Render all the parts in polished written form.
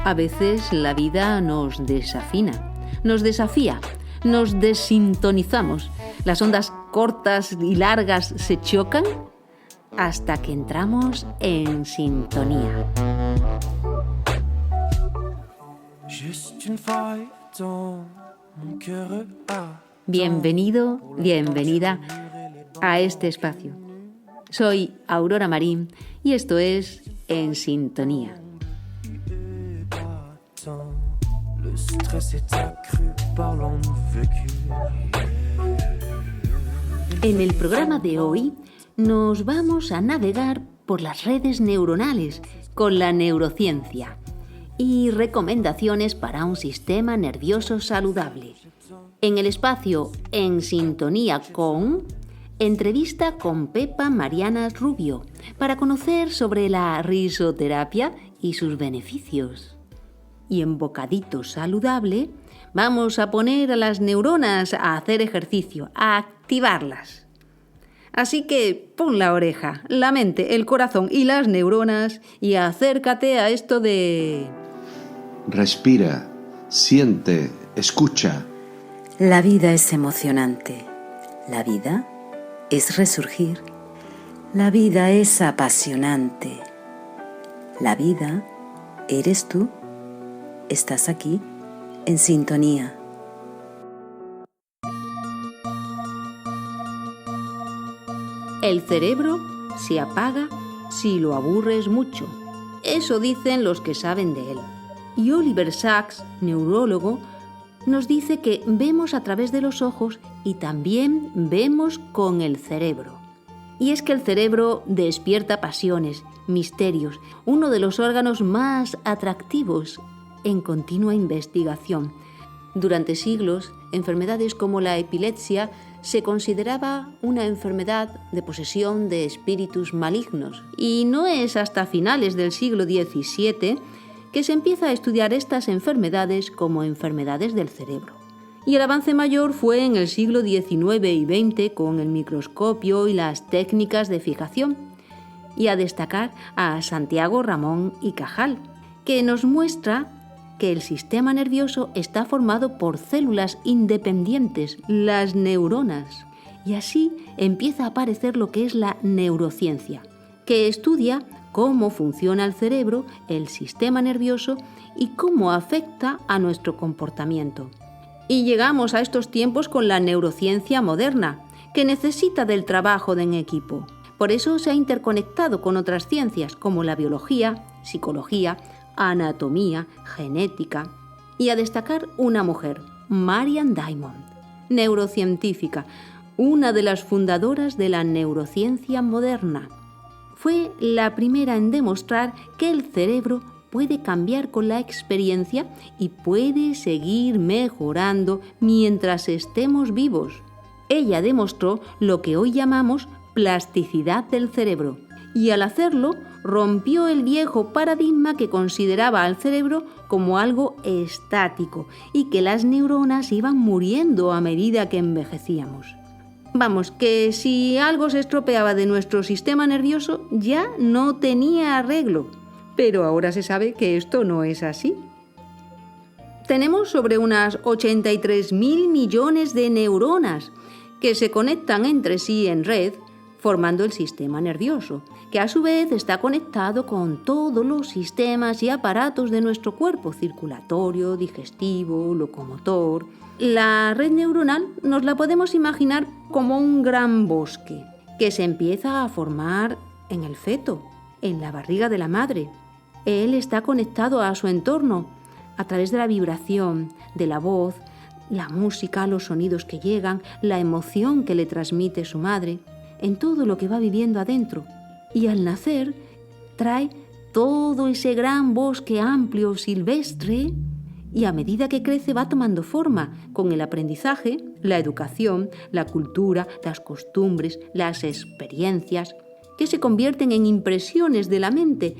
A veces la vida nos desafina, nos desafía, nos desintonizamos. Las ondas cortas y largas se chocan hasta que entramos en sintonía. Bienvenido, bienvenida a este espacio. Soy Aurora Marín y esto es En Sintonía. En el programa de hoy nos vamos a navegar por las redes neuronales con la neurociencia y recomendaciones para un sistema nervioso saludable. En el espacio En Sintonía con, entrevista con Pepa Mariana Rubio para conocer sobre la risoterapia y sus beneficios. Y en Bocadito Saludable vamos a poner a las neuronas a hacer ejercicio, a activarlas. Así que pon la oreja, la mente, el corazón y las neuronas y acércate a esto de... Respira, siente, escucha. La vida es emocionante. La vida es resurgir. La vida es apasionante. La vida eres tú. Estás aquí, en sintonía. El cerebro se apaga si lo aburres mucho. Eso dicen los que saben de él. Y Oliver Sacks, neurólogo, nos dice que vemos a través de los ojos y también vemos con el cerebro. Y es que el cerebro despierta pasiones, misterios, uno de los órganos más atractivos en continua investigación. Durante siglos, enfermedades como la epilepsia se consideraba una enfermedad de posesión de espíritus malignos. Y no es hasta finales del siglo XVII que se empieza a estudiar estas enfermedades como enfermedades del cerebro. Y el avance mayor fue en el siglo XIX y XX con el microscopio y las técnicas de fijación. Y a destacar a Santiago Ramón y Cajal, que nos muestra que el sistema nervioso está formado por células independientes, las neuronas. Y así empieza a aparecer lo que es la neurociencia, que estudia cómo funciona el cerebro, el sistema nervioso y cómo afecta a nuestro comportamiento. Y llegamos a estos tiempos con la neurociencia moderna, que necesita del trabajo en equipo. Por eso se ha interconectado con otras ciencias como la biología, psicología, anatomía, genética. Y a destacar una mujer, Marian Diamond, neurocientífica, una de las fundadoras de la neurociencia moderna. Fue la primera en demostrar que el cerebro puede cambiar con la experiencia y puede seguir mejorando mientras estemos vivos. Ella demostró lo que hoy llamamos plasticidad del cerebro y al hacerlo rompió el viejo paradigma que consideraba al cerebro como algo estático y que las neuronas iban muriendo a medida que envejecíamos. Vamos, que si algo se estropeaba de nuestro sistema nervioso ya no tenía arreglo, pero ahora se sabe que esto no es así. Tenemos sobre unas 83.000 millones de neuronas que se conectan entre sí en red formando el sistema nervioso, que a su vez está conectado con todos los sistemas y aparatos de nuestro cuerpo, circulatorio, digestivo, locomotor. La red neuronal nos la podemos imaginar como un gran bosque que se empieza a formar en el feto, en la barriga de la madre. Él está conectado a su entorno a través de la vibración, de la voz, la música, los sonidos que llegan, la emoción que le transmite su madre, en todo lo que va viviendo adentro. Y al nacer trae todo ese gran bosque amplio, silvestre, y a medida que crece va tomando forma con el aprendizaje, la educación, la cultura, las costumbres, las experiencias, que se convierten en impresiones de la mente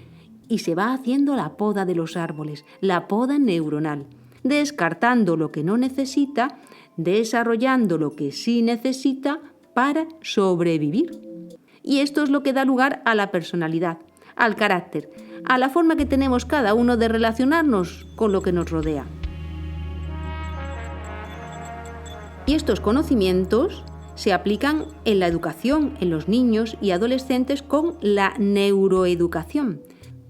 y se va haciendo la poda de los árboles, la poda neuronal, descartando lo que no necesita, desarrollando lo que sí necesita para sobrevivir. Y esto es lo que da lugar a la personalidad, al carácter, a la forma que tenemos cada uno de relacionarnos con lo que nos rodea. Y estos conocimientos se aplican en la educación, en los niños y adolescentes con la neuroeducación,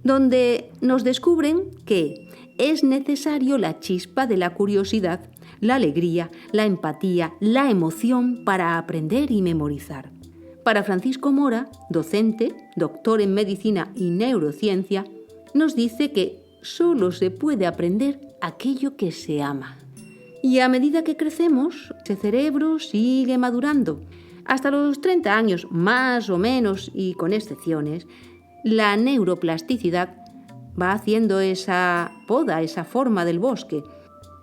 donde nos descubren que es necesario la chispa de la curiosidad, la alegría, la empatía, la emoción para aprender y memorizar. Para Francisco Mora, docente, doctor en medicina y neurociencia, nos dice que solo se puede aprender aquello que se ama. Y a medida que crecemos, ese cerebro sigue madurando. Hasta los 30 años, más o menos, y con excepciones, la neuroplasticidad va haciendo esa poda, esa forma del bosque.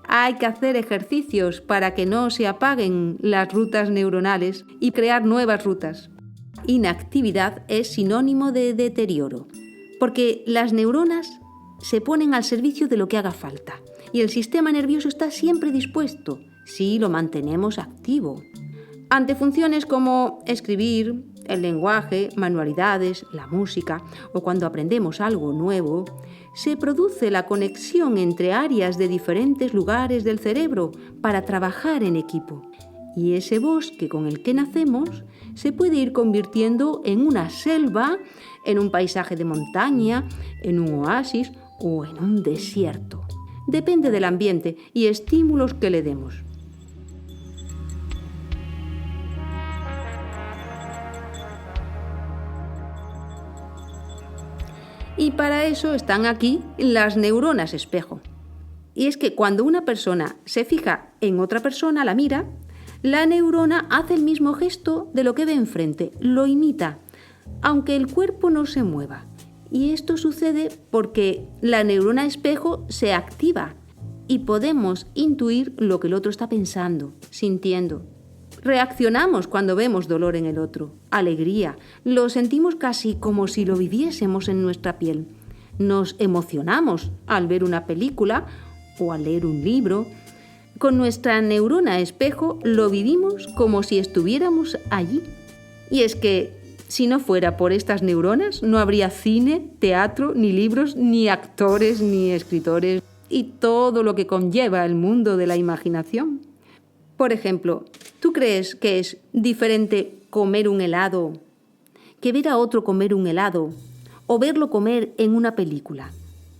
Hay que hacer ejercicios para que no se apaguen las rutas neuronales y crear nuevas rutas. Inactividad es sinónimo de deterioro, porque las neuronas se ponen al servicio de lo que haga falta y el sistema nervioso está siempre dispuesto si lo mantenemos activo. Ante funciones como escribir, el lenguaje, manualidades, la música o cuando aprendemos algo nuevo, se produce la conexión entre áreas de diferentes lugares del cerebro para trabajar en equipo. Y ese bosque con el que nacemos se puede ir convirtiendo en una selva, en un paisaje de montaña, en un oasis o en un desierto. Depende del ambiente y estímulos que le demos. Y para eso están aquí las neuronas espejo. Y es que cuando una persona se fija en otra persona, la mira, la neurona hace el mismo gesto de lo que ve enfrente, lo imita, aunque el cuerpo no se mueva. Y esto sucede porque la neurona espejo se activa y podemos intuir lo que el otro está pensando, sintiendo. Reaccionamos cuando vemos dolor en el otro, alegría, lo sentimos casi como si lo viviésemos en nuestra piel. Nos emocionamos al ver una película o al leer un libro. Con nuestra neurona espejo lo vivimos como si estuviéramos allí. Y es que si no fuera por estas neuronas, no habría cine, teatro, ni libros, ni actores, ni escritores y todo lo que conlleva el mundo de la imaginación. Por ejemplo, ¿tú crees que es diferente comer un helado que ver a otro comer un helado o verlo comer en una película?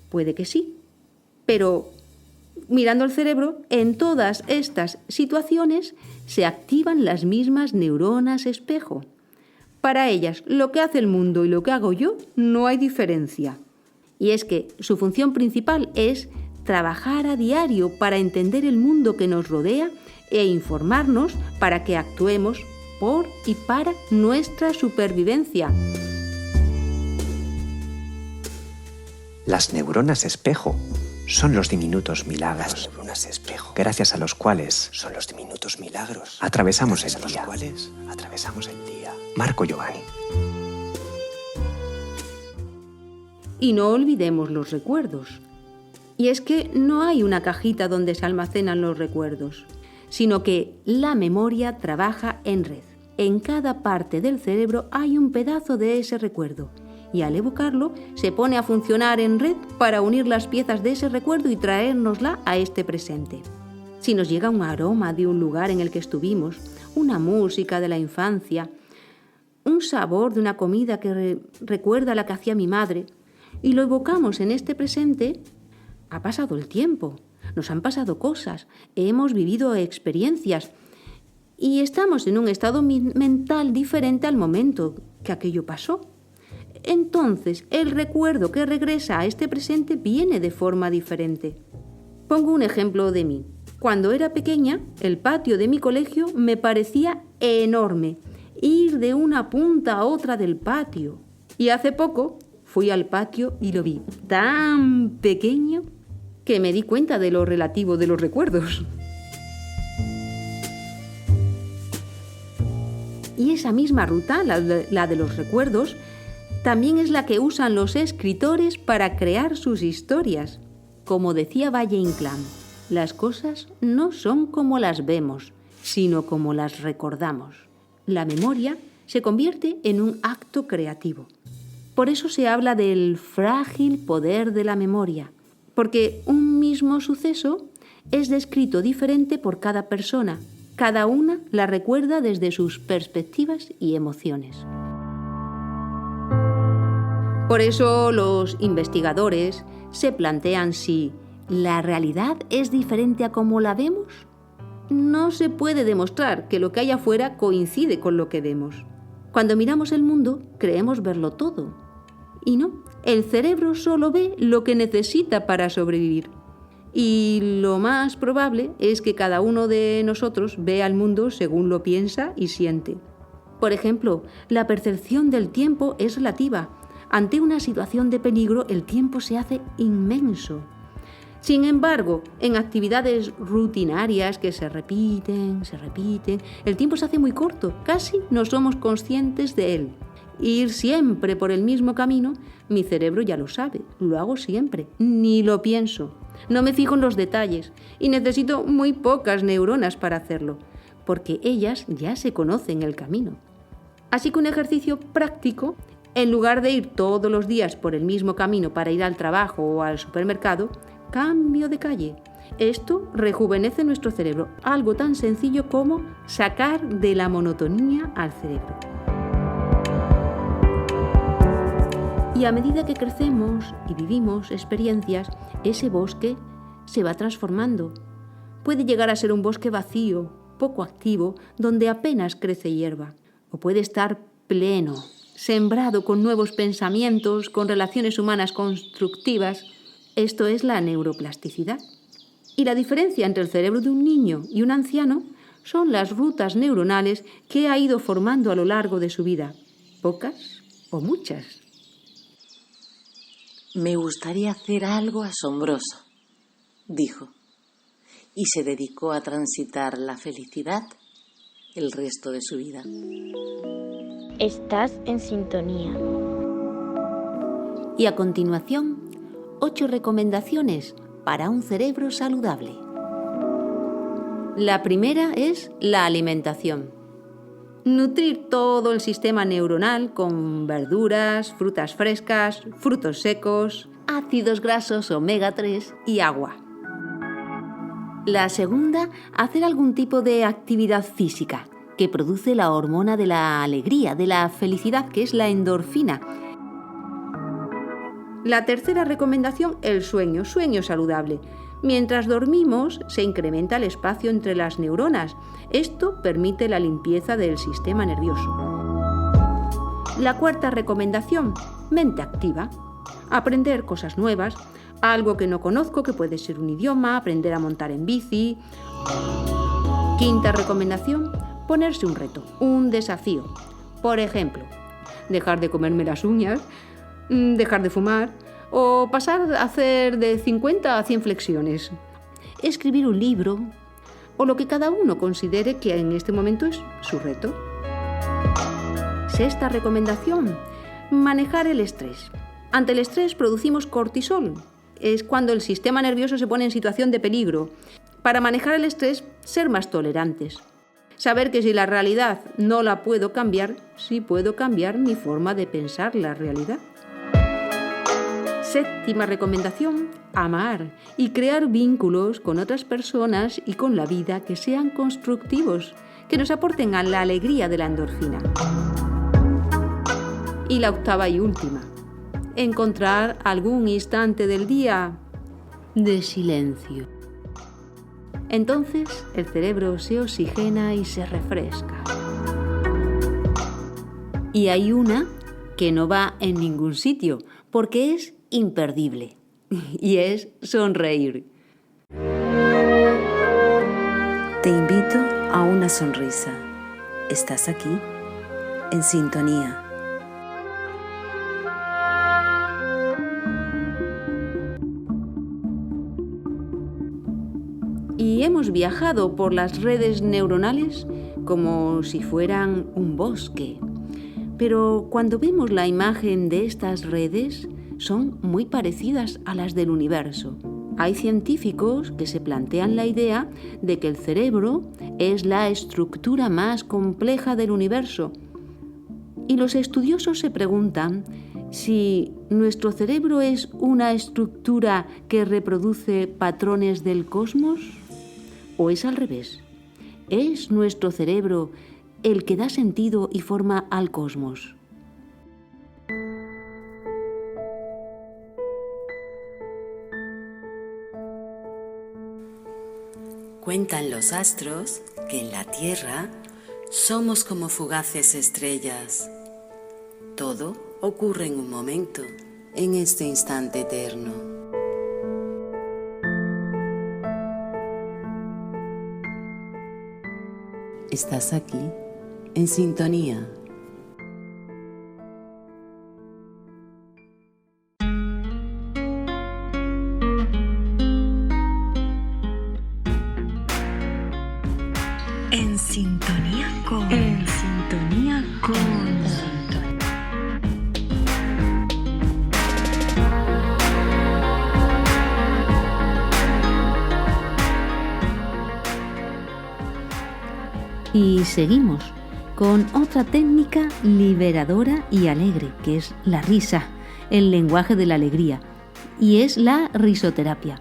Puede que sí, pero mirando el cerebro, en todas estas situaciones se activan las mismas neuronas espejo. Para ellas, lo que hace el mundo y lo que hago yo no hay diferencia. Y es que su función principal es trabajar a diario para entender el mundo que nos rodea e informarnos para que actuemos por y para nuestra supervivencia. Las neuronas espejo son los diminutos milagros, gracias a los cuales atravesamos el día. Marco Giovanni. Y no olvidemos los recuerdos. Y es que no hay una cajita donde se almacenan los recuerdos, sino que la memoria trabaja en red. En cada parte del cerebro hay un pedazo de ese recuerdo y al evocarlo se pone a funcionar en red para unir las piezas de ese recuerdo y traérnosla a este presente. Si nos llega un aroma de un lugar en el que estuvimos, una música de la infancia, un sabor de una comida que recuerda a la que hacía mi madre, y lo evocamos en este presente, ha pasado el tiempo. Nos han pasado cosas, hemos vivido experiencias y estamos en un estado mental diferente al momento que aquello pasó. Entonces, el recuerdo que regresa a este presente viene de forma diferente. Pongo un ejemplo de mí. Cuando era pequeña, el patio de mi colegio me parecía enorme. Ir de una punta a otra del patio. Y hace poco fui al patio y lo vi tan pequeño que me di cuenta de lo relativo de los recuerdos. Y esa misma ruta, la de los recuerdos, también es la que usan los escritores para crear sus historias. Como decía Valle Inclán, las cosas no son como las vemos, sino como las recordamos. La memoria se convierte en un acto creativo. Por eso se habla del frágil poder de la memoria, porque un mismo suceso es descrito diferente por cada persona. Cada una la recuerda desde sus perspectivas y emociones. Por eso los investigadores se plantean si la realidad es diferente a cómo la vemos. No se puede demostrar que lo que hay afuera coincide con lo que vemos. Cuando miramos el mundo, creemos verlo todo. Y no, el cerebro solo ve lo que necesita para sobrevivir. Y lo más probable es que cada uno de nosotros vea el mundo según lo piensa y siente. Por ejemplo, la percepción del tiempo es relativa. Ante una situación de peligro, el tiempo se hace inmenso. Sin embargo, en actividades rutinarias que se repiten, el tiempo se hace muy corto, casi no somos conscientes de él. Ir siempre por el mismo camino, mi cerebro ya lo sabe, lo hago siempre, ni lo pienso. No me fijo en los detalles y necesito muy pocas neuronas para hacerlo, porque ellas ya se conocen el camino. Así que un ejercicio práctico, en lugar de ir todos los días por el mismo camino para ir al trabajo o al supermercado, cambio de calle. Esto rejuvenece nuestro cerebro, algo tan sencillo como sacar de la monotonía al cerebro. Y a medida que crecemos y vivimos experiencias, ese bosque se va transformando. Puede llegar a ser un bosque vacío, poco activo, donde apenas crece hierba. O puede estar pleno, sembrado con nuevos pensamientos, con relaciones humanas constructivas. Esto es la neuroplasticidad. Y la diferencia entre el cerebro de un niño y un anciano son las rutas neuronales que ha ido formando a lo largo de su vida, pocas o muchas. Me gustaría hacer algo asombroso, dijo, y se dedicó a transitar la felicidad el resto de su vida. Estás en sintonía. Y a continuación, 8 recomendaciones para un cerebro saludable. La primera es la alimentación. Nutrir todo el sistema neuronal con verduras, frutas frescas, frutos secos, ácidos grasos omega 3 y agua. La segunda, hacer algún tipo de actividad física que produce la hormona de la alegría, de la felicidad, que es la endorfina. La tercera recomendación, el sueño saludable. Mientras dormimos, se incrementa el espacio entre las neuronas. Esto permite la limpieza del sistema nervioso. La cuarta recomendación, mente activa. Aprender cosas nuevas, algo que no conozco, que puede ser un idioma, aprender a montar en bici. Quinta recomendación, ponerse un reto, un desafío. Por ejemplo, dejar de comerme las uñas, dejar de fumar o pasar a hacer de 50 a 100 flexiones. Escribir un libro o lo que cada uno considere que en este momento es su reto. Sexta recomendación, manejar el estrés. Ante el estrés producimos cortisol. Es cuando el sistema nervioso se pone en situación de peligro. Para manejar el estrés, ser más tolerantes. Saber que si la realidad no la puedo cambiar, sí puedo cambiar mi forma de pensar la realidad. Séptima recomendación, amar y crear vínculos con otras personas y con la vida que sean constructivos, que nos aporten a la alegría de la endorfina. Y la octava y última, encontrar algún instante del día de silencio. Entonces el cerebro se oxigena y se refresca. Y hay una que no va en ningún sitio, porque es imperdible, y es sonreír. Te invito a una sonrisa. ¿Estás aquí? En sintonía. Y hemos viajado por las redes neuronales como si fueran un bosque. Pero cuando vemos la imagen de estas redes, son muy parecidas a las del universo. Hay científicos que se plantean la idea de que el cerebro es la estructura más compleja del universo. Y los estudiosos se preguntan Si nuestro cerebro es una estructura que reproduce patrones del cosmos, ¿o es al revés? ¿Es nuestro cerebro el que da sentido y forma al cosmos? Cuentan los astros que en la Tierra somos como fugaces estrellas. Todo ocurre en un momento, en este instante eterno. Estás aquí, en sintonía. En sintonía con. En sintonía con. Y seguimos con otra técnica liberadora y alegre, que es la risa, el lenguaje de la alegría, y es la risoterapia.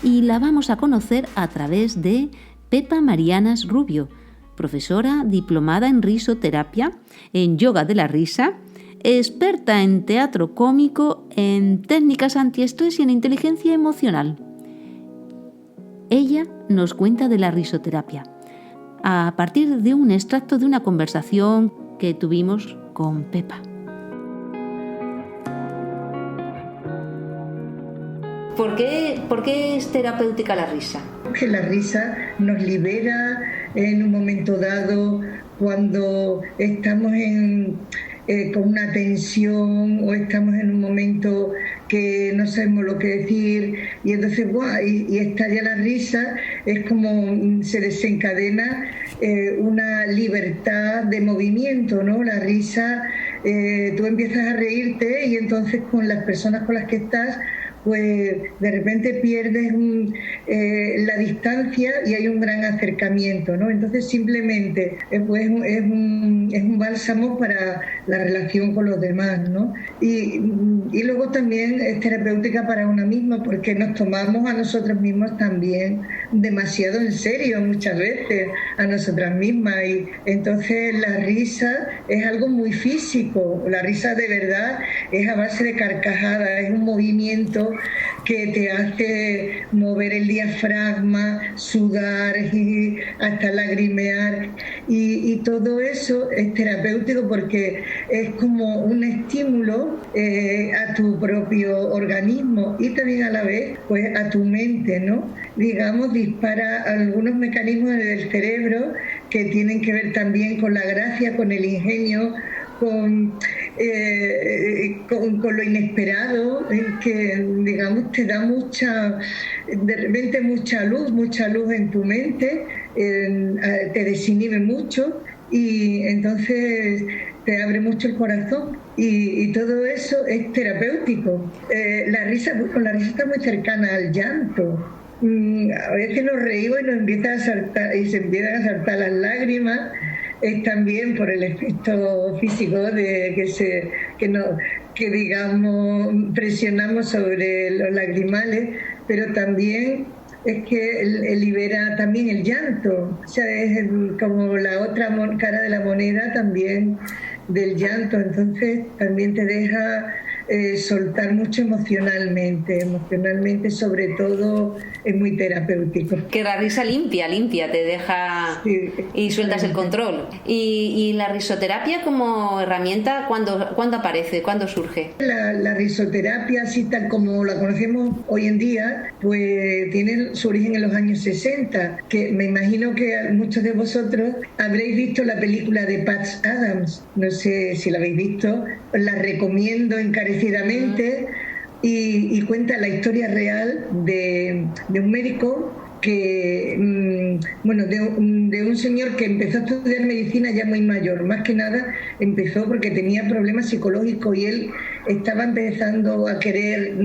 Y la vamos a conocer a través de Pepa Marianas Rubio, profesora diplomada en risoterapia, en yoga de la risa, experta en teatro cómico, en técnicas antiestrés y en inteligencia emocional. Ella nos cuenta de la risoterapia a partir de un extracto de una conversación que tuvimos con Pepa. ¿Por qué es terapéutica la risa? Que la risa nos libera en un momento dado cuando estamos con una tensión o estamos en un momento que no sabemos lo que decir y entonces y estalla la risa, es como se desencadena una libertad de movimiento, ¿no? La risa, tú empiezas a reírte y entonces con las personas con las que estás pues de repente pierdes la distancia y hay un gran acercamiento, ¿no? Entonces simplemente pues, es un bálsamo para la relación con los demás, ¿no? Y luego también es terapéutica para uno mismo porque nos tomamos a nosotros mismos también demasiado en serio muchas veces, a nosotras mismas, y entonces la risa es algo muy físico. La risa de verdad es a base de carcajadas, es un movimiento que te hace mover el diafragma, sudar y hasta lagrimear, y todo eso es terapéutico porque es como un estímulo a tu propio organismo y también a la vez pues a tu mente, ¿no? Digamos, dispara algunos mecanismos del cerebro que tienen que ver también con la gracia, con el ingenio, con lo inesperado, que digamos te da de repente mucha luz en tu mente, te desinhibe mucho y entonces te abre mucho el corazón y todo eso es terapéutico. La risa está muy cercana al llanto. A veces nos reímos y se empiezan a saltar las lágrimas. Es también por el efecto físico de que digamos presionamos sobre los lagrimales, pero también es que libera también el llanto, o sea, es como la otra cara de la moneda también del llanto, entonces también te deja soltar mucho emocionalmente sobre todo es muy terapéutico. Que la risa limpia, te deja y sueltas el control. Y la risoterapia como herramienta, ¿cuándo aparece? ¿Cuándo surge? La risoterapia, así tal como la conocemos hoy en día, pues tiene su origen en los años 60, que me imagino que muchos de vosotros habréis visto la película de Patch Adams, no sé si la habéis visto, os la recomiendo encarecidamente. Y cuenta la historia real de un médico que, de un señor que empezó a estudiar medicina ya muy mayor. Más que nada empezó porque tenía problemas psicológicos y él estaba empezando a querer,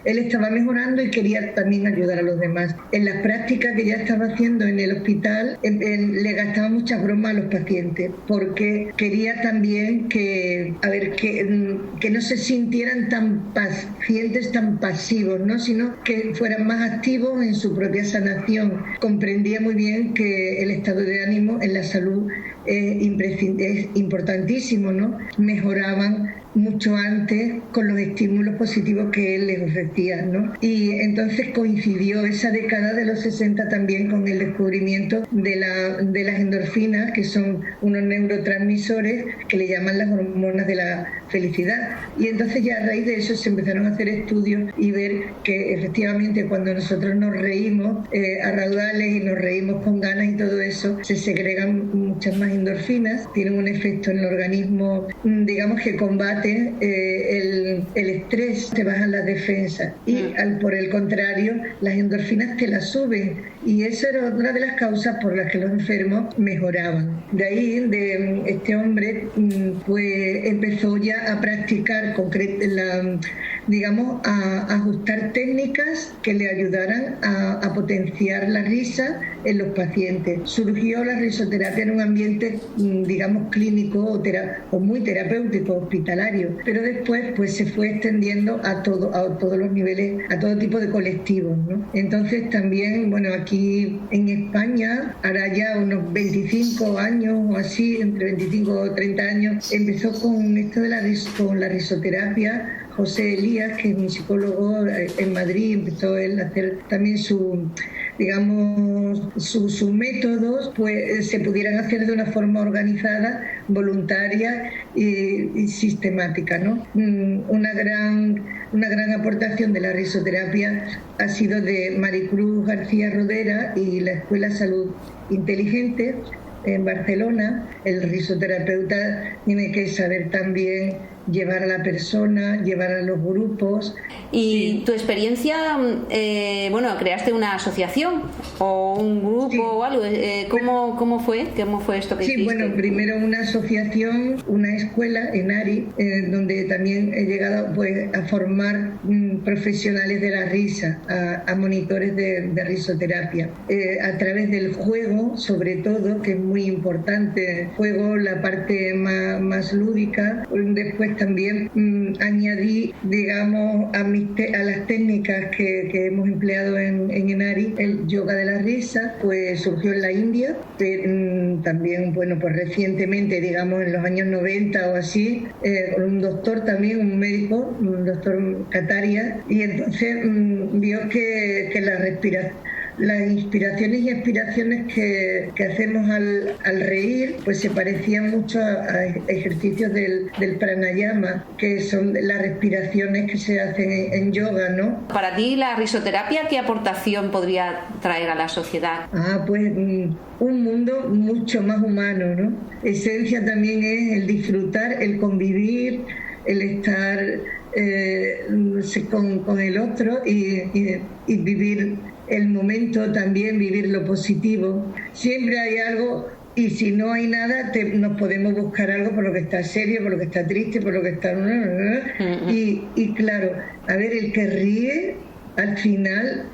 él estaba mejorando y quería también ayudar a los demás. En las prácticas que ya estaba haciendo en el hospital, le gastaba muchas bromas a los pacientes, porque quería también que no se sintieran tan pacientes, tan pasivos, ¿no? Sino que fueran más activos en su propia sanación. Comprendía muy bien que el estado de ánimo en la salud es importantísimo, ¿no? Mejoraban mucho antes con los estímulos positivos que él les ofrecía, ¿no? Y entonces coincidió esa década de los 60 también con el descubrimiento de las endorfinas, que son unos neurotransmisores que le llaman las hormonas de la felicidad. Y entonces ya a raíz de eso se empezaron a hacer estudios y ver que efectivamente cuando nosotros nos reímos a raudales y nos reímos con ganas y todo eso, se segregan muchas más endorfinas, tienen un efecto en el organismo, digamos que combate el estrés, te bajan las defensas y por el contrario las endorfinas te las suben, y eso era otra de las causas por las que los enfermos mejoraban. De ahí este hombre pues empezó ya a practicar a ajustar técnicas que le ayudaran a potenciar la risa en los pacientes. Surgió la risoterapia en un ambiente, digamos, clínico o muy terapéutico, hospitalario, pero después pues se fue extendiendo a todos los niveles, a todo tipo de colectivos, ¿no? Entonces también, bueno, aquí en España, hará ya unos 25 años o así, entre 25 o 30 años, empezó con esto con la risoterapia. José Elías, que es un psicólogo en Madrid, empezó él a hacer también sus métodos, pues se pudieran hacer de una forma organizada, voluntaria y sistemática, ¿no? Una gran aportación de la risoterapia ha sido de Maricruz García Rodera y la Escuela Salud Inteligente en Barcelona. El risoterapeuta tiene que saber también llevar a la persona, llevar a los grupos. Y sí. Tu experiencia, creaste una asociación o un grupo, sí, o algo. ¿Cómo fue esto que hiciste? Sí, bueno, primero una asociación, una escuela en Ari, donde también he llegado pues a formar profesionales de la risa, a monitores de risoterapia, a través del juego, sobre todo, que es muy importante. El juego, la parte más lúdica. Después también añadí, digamos, a las técnicas que hemos empleado en Enari, el yoga de la risa, pues surgió en la India, también, bueno, pues recientemente, digamos, en los años 90 o así, un doctor también, un médico, un doctor Kataria, y entonces vio que las inspiraciones y expiraciones que hacemos al reír, pues se parecían mucho a ejercicios del pranayama, que son las respiraciones que se hacen en yoga, ¿no? Para ti, la risoterapia, ¿qué aportación podría traer a la sociedad? Pues un mundo mucho más humano, ¿no? Esencia también es el disfrutar, el convivir, el estar con el otro y vivir el momento, también vivir lo positivo. Siempre hay algo, y si no hay nada, nos podemos buscar algo por lo que está serio, por lo que está triste, por lo que está... Y claro, a ver, el que ríe, al final,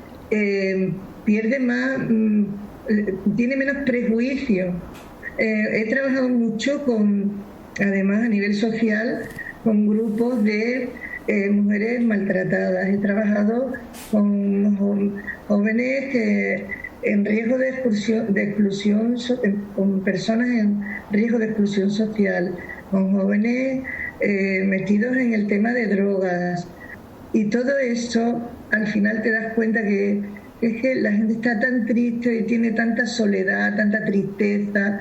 pierde más, tiene menos prejuicio. He trabajado mucho además a nivel social, con grupos de mujeres maltratadas. He trabajado con jóvenes en riesgo de exclusión, con personas en riesgo de exclusión social, con jóvenes metidos en el tema de drogas. Y todo eso, al final te das cuenta que es que la gente está tan triste y tiene tanta soledad, tanta tristeza.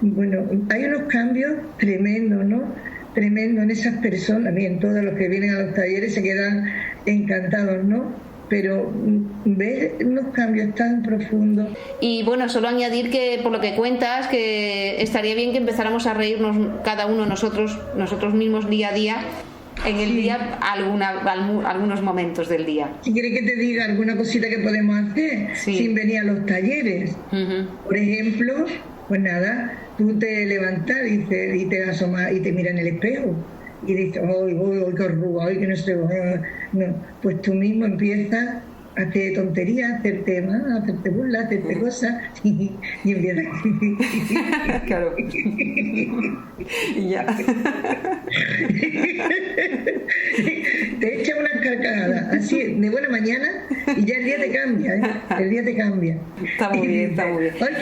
Bueno, hay unos cambios tremendos, ¿no? Tremendo en esas personas. Bien, todos los que vienen a los talleres se quedan encantados, ¿no? Pero ves unos cambios tan profundos. Y bueno, solo añadir que por lo que cuentas, que estaría bien que empezáramos a reírnos cada uno nosotros mismos día a día, en el día, algunos momentos del día. Si quieres que te diga alguna cosita que podemos hacer sin venir a los talleres. Por ejemplo, pues nada, tú te levantas y te asomas y te miras en el espejo y dices, ¡ay, qué arruga! ¡Ay, que no sé! No. Pues tú mismo empiezas a hacer tonterías, hacerte burlas, hacerte cosas y empiezas. Claro. Y ya. Te echa una carcajada así de buena mañana y ya el día te cambia, ¿eh? El día te cambia. Está muy bien, está muy bien. Ay,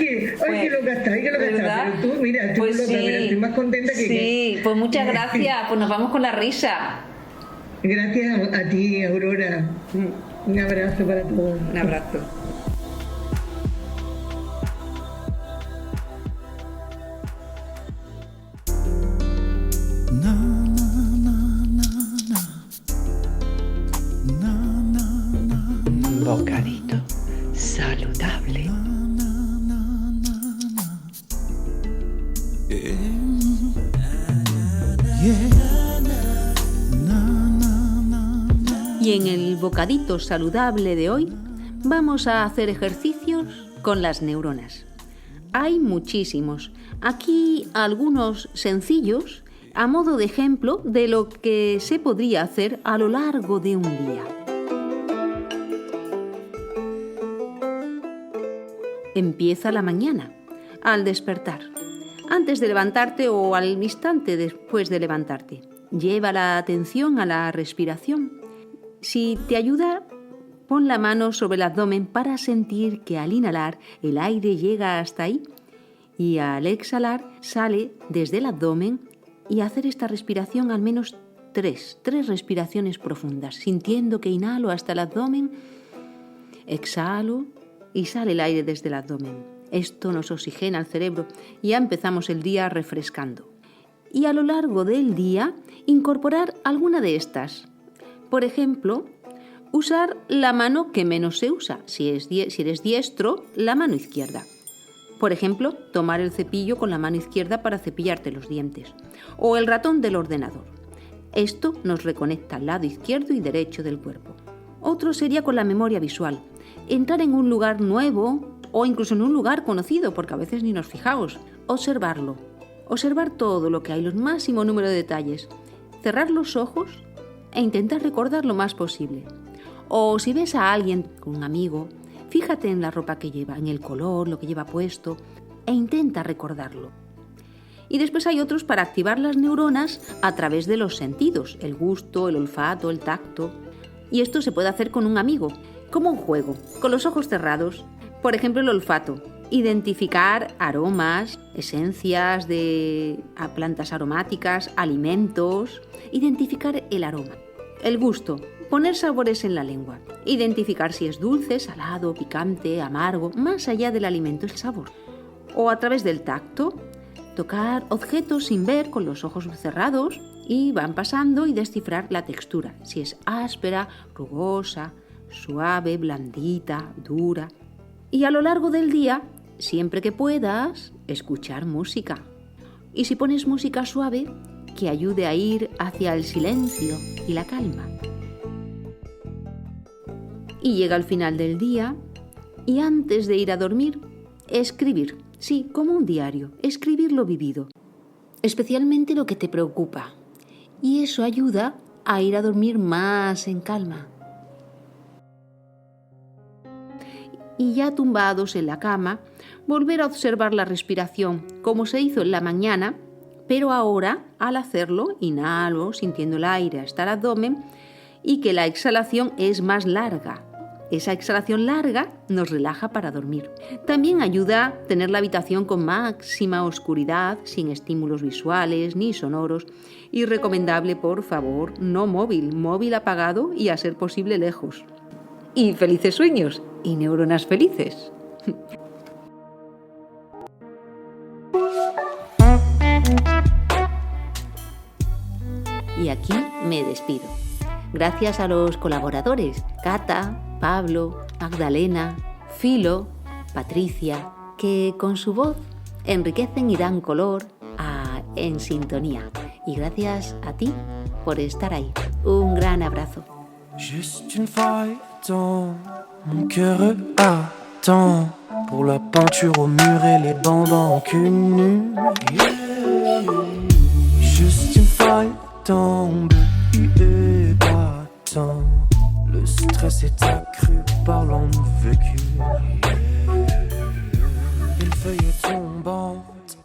que lo gastas, ¿verdad? Pero tú, mira, tú pues lo sí, estoy más contenta que sí, pues muchas gracias. Pues nos vamos con la risa. Gracias a ti, Aurora. Un abrazo para todos. Un abrazo. Bocadito saludable. Y en el bocadito saludable de hoy vamos a hacer ejercicios con las neuronas. Hay muchísimos. Aquí algunos sencillos a modo de ejemplo de lo que se podría hacer a lo largo de un día. Empieza la mañana, al despertar, antes de levantarte o al instante después de levantarte. Lleva la atención a la respiración. Si te ayuda, pon la mano sobre el abdomen para sentir que al inhalar el aire llega hasta ahí y al exhalar sale desde el abdomen y hacer esta respiración al menos tres respiraciones profundas, sintiendo que inhalo hasta el abdomen, exhalo y sale el aire desde el abdomen. Esto nos oxigena el cerebro y ya empezamos el día refrescando. Y a lo largo del día, incorporar alguna de estas. Por ejemplo, usar la mano que menos se usa. Si eres diestro, la mano izquierda. Por ejemplo, tomar el cepillo con la mano izquierda para cepillarte los dientes. O el ratón del ordenador. Esto nos reconecta al lado izquierdo y derecho del cuerpo. Otro sería con la memoria visual. Entrar en un lugar nuevo o incluso en un lugar conocido, porque a veces ni nos fijamos. Observarlo. Observar todo lo que hay, los máximo número de detalles. Cerrar los ojos e intentar recordar lo más posible. O si ves a alguien, con un amigo, fíjate en la ropa que lleva, en el color, lo que lleva puesto, e intenta recordarlo. Y después hay otros para activar las neuronas a través de los sentidos, el gusto, el olfato, el tacto. Y esto se puede hacer con un amigo, como un juego, con los ojos cerrados. Por ejemplo, el olfato. Identificar aromas, esencias de plantas aromáticas, alimentos. Identificar el aroma. El gusto. Poner sabores en la lengua. Identificar si es dulce, salado, picante, amargo, más allá del alimento, el sabor. O a través del tacto. Tocar objetos sin ver con los ojos cerrados y van pasando y descifrar la textura. Si es áspera, rugosa, suave, blandita, dura. Y a lo largo del día, siempre que puedas, escuchar música. Y si pones música suave, que ayude a ir hacia el silencio y la calma. Y llega el final del día y antes de ir a dormir, escribir. Sí, como un diario, escribir lo vivido. Especialmente lo que te preocupa. Y eso ayuda a ir a dormir más en calma. Y ya tumbados en la cama, volver a observar la respiración, como se hizo en la mañana, pero ahora, al hacerlo, inhalo, sintiendo el aire hasta el abdomen, y que la exhalación es más larga. Esa exhalación larga nos relaja para dormir. También ayuda a tener la habitación con máxima oscuridad, sin estímulos visuales ni sonoros, y recomendable, por favor, no móvil apagado y a ser posible lejos. Y felices sueños y neuronas felices. Y aquí me despido. Gracias a los colaboradores, Cata, Pablo, Magdalena, Filo, Patricia, que con su voz enriquecen y dan color a En Sintonía. Y gracias a ti por estar ahí. Un gran abrazo. Juste une faille dans mon cœur attend pour la peinture au mur et les bandes en cul nu. Juste une faille tombe, épatant. Le stress est accru par l'envécu. Une feuille tombante,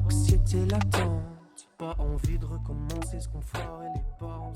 anxiété latente. Pas envie de recommencer ce qu'on foirait les parents.